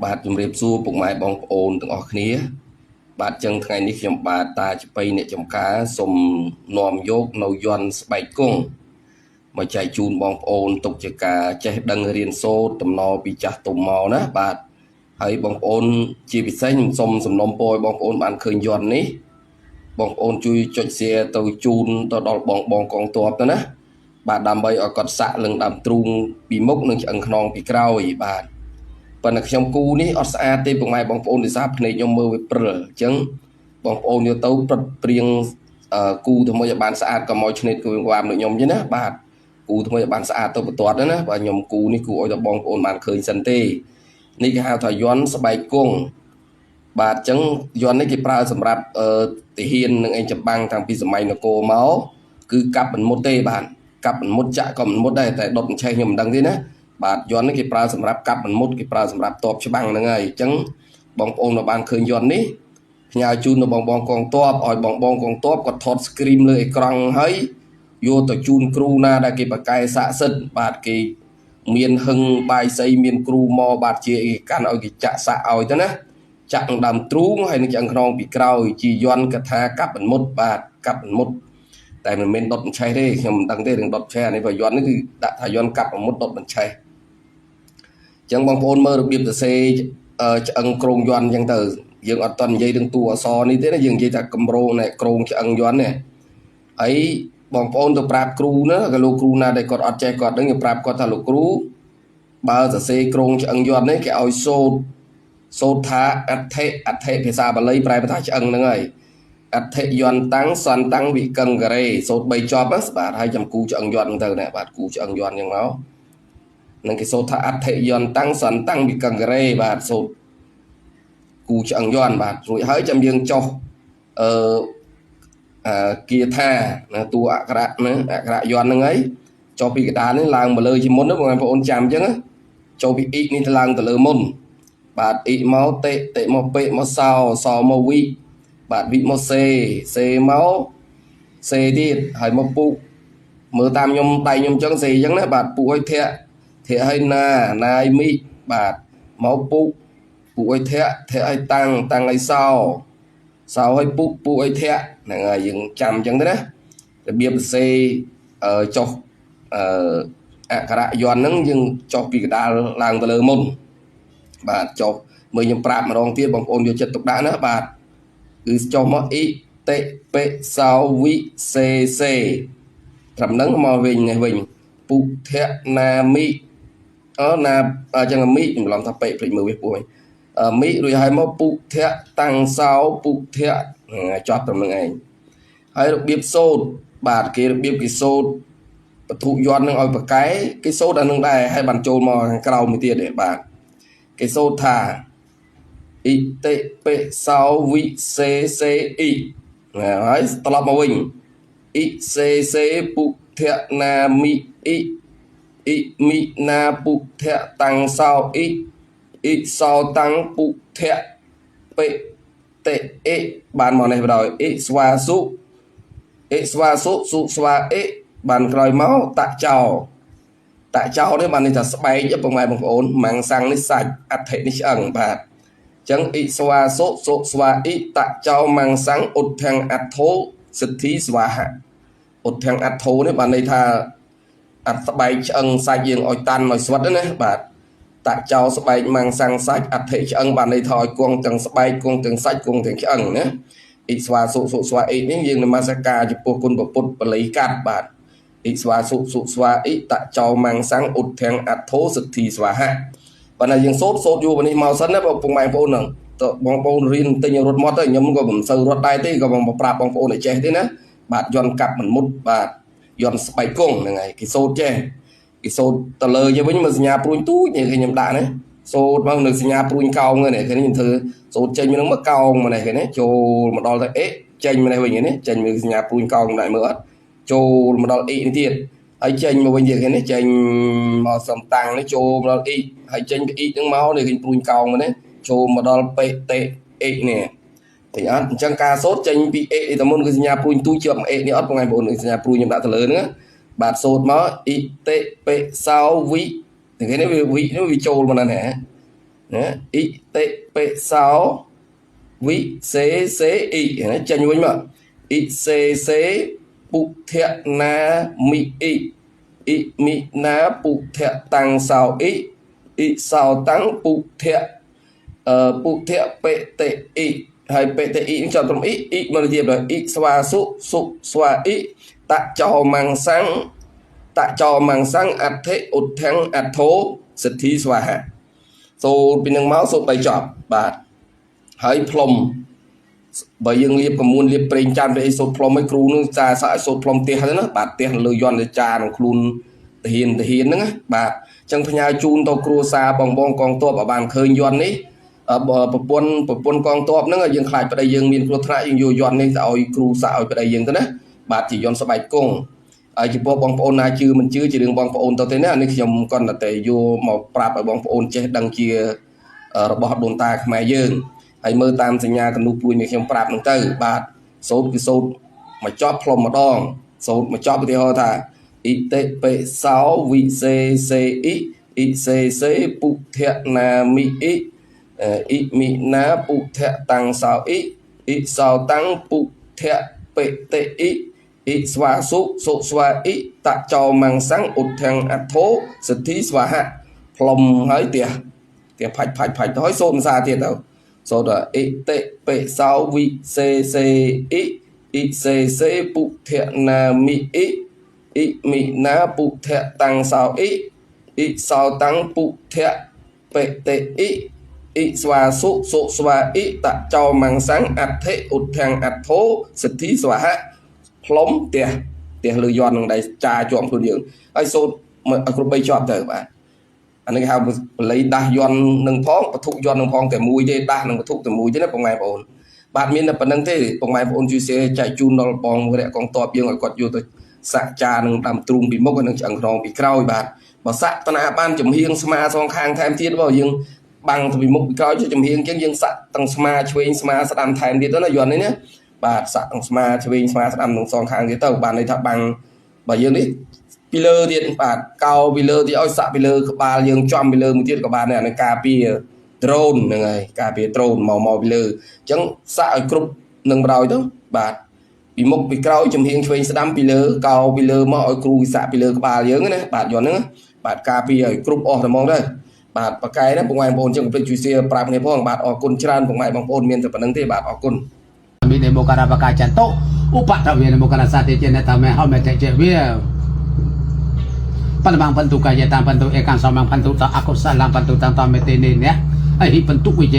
បាទជំរាបសួរពុកម៉ែបងប្អូនទាំងអស់គ្នាបាទចឹងថ្ងៃនេះខ្ញុំបាទតាចបៃអ្នកចំការសូមនាំយកនៅយន្តស្បែកគង់មកចែកជូនបងប្អូនទុកជាការចេះដឹងរៀនសូត្រតំណពីចាស់ទុំមកណាបាទហើយបងប្អូនជាពិសេសខ្ញុំសូមសំណូមពរឲ្យបងប្អូនបានឃើញយន្តនេះបងប្អូនជួយចុច share ទៅជូនទៅដល់បងកងទ័ពទៅណាបាទដើម្បីឲ្យគាត់សាក់លឹងដើមទ្រូងពីមុខនិងឆ្អឹងខ្នងពីក្រោយបាទប៉ុន្តែខ្ញុំគូនេះអត់ស្អាតទេពុកម៉ែបងប្អូនដោយសារភ្នែកខ្ញុំមើលវាព្រិលអញ្ចឹងបងប្អូនយកទៅប្រឹកព្រៀងគូធ្វើឲ្យបានស្អាតកុំឲ្យឆ្នេតគូវាមដូចខ្ញុំទេណាបាទគូធ្វើឲ្យបានស្អាតទៅបន្ទាត់ណាបាទខ្ញុំគូនេះគូឲ្យតែបងប្អូនបានឃើញសិនទេនេះគេហៅថាយន្តស្បែកគង់បាទអញ្ចឹងយន្តនេះគេប្រើសម្រាប់ទាហាននិងអីចម្បាំងតាំងពីសម័យនគរមកគឺកាប់មិនមុតទេបាទកាប់មិនមុតចាក់ក៏មិនមុតដែរតែដុតឆេះខ្ញុំមិនដឹងទេណាបាទយន្តនេះគេប្រើសម្រាប់កាប់មិនមុតគេប្រើសម្រាប់តបច្បាំងហ្នឹងហើយអញ្ចឹងបងប្អូនមកបានឃើញយន្តនេះផ្ញើជូនដល់បងកងទ័ពឲ្យបងកងទ័ពគាត់ថត screen លើអេក្រង់ហើយយកទៅជូនគ្រូណាដែលគេបកកែស័ក្តិសិទ្ធិបាទគេមានហឹងបាយសីមានគ្រូមកបាទជាឯកកាន់ឲ្យគេចាក់សាក់ឲ្យទៅណាចាក់ដើមទ្រូងហើយនឹងឆ្អឹងខ្នងពីក្រោយជាយន្តកថាកាប់មិនមុតបាទកាប់មិនមុតតែមិនមែនដុតបញ្ឆេះទេខ្ញុំមិនដឹងទេរឿងដុតឆេះនេះបើយន្តនេះគឺដាក់ថាយន្តកាប់មិនមុតដុតបញ្ឆេះចឹងបងប្អូនមើលរបៀបសរសេរឆ្អឹងក្រងយន្តអញ្ចឹងទៅយើងអត់តន់និយាយរឿងតួអក្សរនេះទេណាយើងនិយាយថាកម្រងនៃក្រងឆ្អឹងយន្តនេះហើយបងប្អូនទៅប្រាប់គ្រូណាក៏លោកគ្រូណាដែលគាត់អត់ចេះគាត់ដឹងយើងប្រាប់គាត់ថាលោកគ្រូបើសរសេរក្រងឆ្អឹងយន្តនេះគេឲ្យសូត្រថាអដ្ឋិភាសាបាលីប្រែថាឆ្អឹងហ្នឹងហើយអដ្ឋិយន្តតាំងសន្តាំងវិកង្ករេសូត្រ3ចប់បាទហើយចាំគូឆ្អឹងយន្តទៅណាបាទគូឆ្អឹងយន្តអញ្ចឹងមកនឹងគេសូត្រថាអដ្ឋិយន្តតាំងសន្តាំងវិកង្ករេបាទសូត្រគូឆ្អឹងយន្តបាទរួចហើយចាំយើងចុះគាថាតួអក្សរណាអក្សរយន្តហ្នឹងហើយចុះពីកដាលនេះឡើងមកលើជាមុនណាបងប្អូនចាំអញ្ចឹងចូលពីអ៊ីនេះទៅឡើងទៅលើមុនបាទអ៊ីមកតេមកពេមកសមកវិបាទវិមកសេមកសេទៀតហើយមកពុកមើលតាមខ្ញុំដៃខ្ញុំអញ្ចឹងសេអញ្ចឹងណាបាទពុកឲ្យធាក់ឲ្យណាឲ្យមីបាទមកពុកឲ្យធាក់ឲ្យតាំងឲ្យសោឲ្យពុកឲ្យធាក់ហ្នឹងហើយយើងចាំអញ្ចឹងទៅណារបៀបសរសេរចុះអក្សរយន្តហ្នឹងយើងចុះពីកដាលឡើងទៅលើមុនបាទចុះមើលខ្ញុំប្រាប់ម្ដងទៀតបងប្អូនយកចិត្តទុកដាក់ណាបាទគឺចុះមកអ៊ីតេពេសោវិសេត្រឹមហ្នឹងមកវិញនេះវិញពុទ្ធណាមិណាអញ្ចឹងមិខ្ញុំឡំថាពេភ្លេចមើលវាពោះវិញមិរួចហើយមកពុទ្ធតាំងសោពុទ្ធចប់ត្រឹមហ្នឹងឯងហើយរបៀបសូត្របាទគេរបៀបគេសូត្របទុយន្តនឹងឲ្យបកកែគេសូត្រអានឹងដែរហើយបានចូលមកខាងក្រៅមួយទៀតទេបាទគេសូត្រថាអ៊ីតេពេសោវិសេអ៊ីហើយត្រឡប់មកវិញអ៊ីសេពុទ្ធណាមិអ៊ីមិណាពុទ្ធតាំងសោអ៊ីសោតាំងពុទ្ធពេតេអ៊ីបានមកនេះបដ អ៊ីស្វាសុសុស្វាអ៊ីបានក្រោយមកតាក់ចោនេះបាននេះថាស្បែកបងប្អូនម៉ាំងសាំងនេះសាច់អដ្ឋិនេះឆ្អឹងបាទអញ្ចឹងអ៊ីស្វាសុស្វាអ៊ីតាក់ចោម៉ាំងសាំងឧទ្ធាំងអត្ថោសិទ្ធិស្វាហៈឧទ្ធាំងអត្ថោនេះបានន័យថាអត្ថស្បែកឆ្អឹងសាច់យើងឲ្យតាន់ឲ្យស្វិតណាបាទតាក់ចោស្បែកម៉ាំងសាំងសាច់អដ្ឋិឆ្អឹងបានន័យថាឲ្យគង់ទាំងស្បែកគង់ទាំងសាច់គង់ទាំងឆ្អឹងណាអ៊ីស្វាសុស្វាអ៊ីនេះយើងនមស្ការចំពោះគុណព្រះពុទ្ធបល័យកាត់បាទអ៊ីស្វាសុស្វាអ៊ីតាក់ចោម៉ាំងសាំងឧទ្ធាំងអត្ថោសិទ្ធិស្វាហៈប៉ុន្តែយើងសូត្រយូរនេះមកសិនណាបងប្អូនហ្នឹងតើបងប្អូនរៀនទិញរត់មកទៅខ្ញុំក៏មិនសូវរត់ដែរទេក៏បងប្រាប់បងប្អូនឲ្យចេះទេណាបាទយន្តកាប់មិនមុតបាទយន្តស្បែកគង់ហ្នឹងហើយគេសូត្រចេះគេសូត្រទៅលើយើងវិញមើលសញ្ញាព្រួញទូចនេះខ្ញុំដាក់ណាសូត្រមកនៅសញ្ញាព្រួញកោងនេះគេខ្ញុំធ្វើសូត្រចេញនឹងមកកោងមកនេះគេណាចូលមកដល់ទៅអេចេញមកនេះវិញនេះចេញមើលសញ្ញាព្រួញកោងដាក់មើលអត់ចូលមកដល់អ៊ីនេះទៀតហើយចេញមកវិញទៀតគេនេះចេញមកសំតាំងនេះចូលមកដល់អ៊ីហើយចេញពីអ៊ីហ្នឹងមកនេះគេព្រួញកោងមកនេះចូលមកដល់ពេតេអ៊ីនេះឃើញអត់អញ្ចឹងការសូត្រចេញពីអ៊ីទៅមុនគឺសញ្ញាព្រួញទូចជាប់អ៊ីនេះអត់បងប្អូនសញ្ញាព្រួញខ្ញុំដាក់ទៅលើហ្នឹងបាទសូត្រមកអ៊ីតេពេសោវិគេនេះវាចូលមកហ្នឹងហ៎ nè ý tệ bệ sáu vị xế xế ý nè chân với mà ý xế xế bục thiện na mi ý ý mi na bục thiện tăng sao ý ý sao tăng bục thiện bệ tệ ý hay bệ tệ ý chọn trong ý mà điệp là ý xoa su xoa ý tạ cho mang sang ạt thế ụt thắng ạt thố sệt thi xoa hạ số bên đường máu số tay chọp bà hãy plom bởi dương liệp có muốn liệp bền chan về số plom mấy cừu nó ra sải số plom tiền thế nó bà tiền lừa dọn để trà nó khuôn hiền nữa bà chẳng phải nhà chun tàu cừu xa bong con tua ở bàn khơi dọn ấy ở bồn con tua nó dương khai vào đây dương miền cừu thái dương vô dọn nên dạo cừu xạo vào đây dương thế đó bà chỉ dọn số bài cung chỉบอกบองปอนนาชื่อมันชื่อจะดึงบองปอนตัวเท่านี้อันนี้ขยมก่อนแต่อยู่หมอปราบไปบองปอนเจดังเชียระบบดวงตาขมายยืนไอ้เมื่อตามสัญญากันนูปุยมีขยมปราบนั่งเตอร์บาดโซดคือโซดมาจอบพลมมาดองโซดมาจอบไปที่ห้องท่าอิเตเปสาววิเซอิเซปุเทนามิอิมินาปุเทตังสาวอิสาวตังปุเทเปเตý xóa số xóa ý tạ cho mang sáng ụt thang ạt thố sự thí xóa hạ plom hỡi tiệt phạch hỏi xôn ra tiệt đâu số đó ý tệ bệ sao vị c bụng thiện na ý mi na bụng thiện tăng sao ý sao tăng bụng thiện bệ tệ ý xóa số xóa ý tạ cho mang sáng ạt thế ụt thang ạt thố sự thí xóa hạ plom tiền lừa dọn bằng đây trà chọn phương dưỡng ai xôn mà ở bây chọn tới bạn anh ấy hao lấy đa dọn nâng phong và thụ dọn nâng phong để mùi dây đa nâng thụ để mùi thế này bằng ngày ổn bạn miền là phần năng thế bằng ngày ổn chú xe chạy chun nó bong với lại con to biếng ở quạt vô tôi sạ trà nâng làm trùng bị mốc nâng chẳng rong bị cào bạn bảo sạ tân à ban chấm hiên sma song khang thêm thiết vào dương bằng thì bị mốc bị cào cho chấm hiên cái dương sạ tăng sma chui sma sạ đam thêm thiết đó là dọn đấy nhé bà sạ tăng sma chui sma sạ đam nâng song khang cái tàu bạn này thật bằng bởi dương đấy pillar điện bạt cao pillar thì ôi xạ pillar ba dương chom pillar một tiết của bạn này là cà pi drone này cà pi drone màu pillar chẳng xạ group nâng vào đó bạt bị một bị cao chấm hiên chơi đam pillar cao pillar mà ở cru xạ pillar ba dương này bạt giòn nữa bạt cà pi ở group ở mong đây bạt và cái đó bông ngoài bồn chẳng phải chui xe prap này phong bạt ở côn tràn bông ngoài bông bồn miền từ phần năng thế bạt ở cônมีในโมการาปากาจันโตอุปตะเวียนโมการาสาติเจเนตาเมเฮาเมเจเจเวียปันบางพันธุกายตามพันธุเอกังสมังพันธุตาอากุศลพันธุตามตามเมเตเนเนี่ยไอหิพันธุวิเจ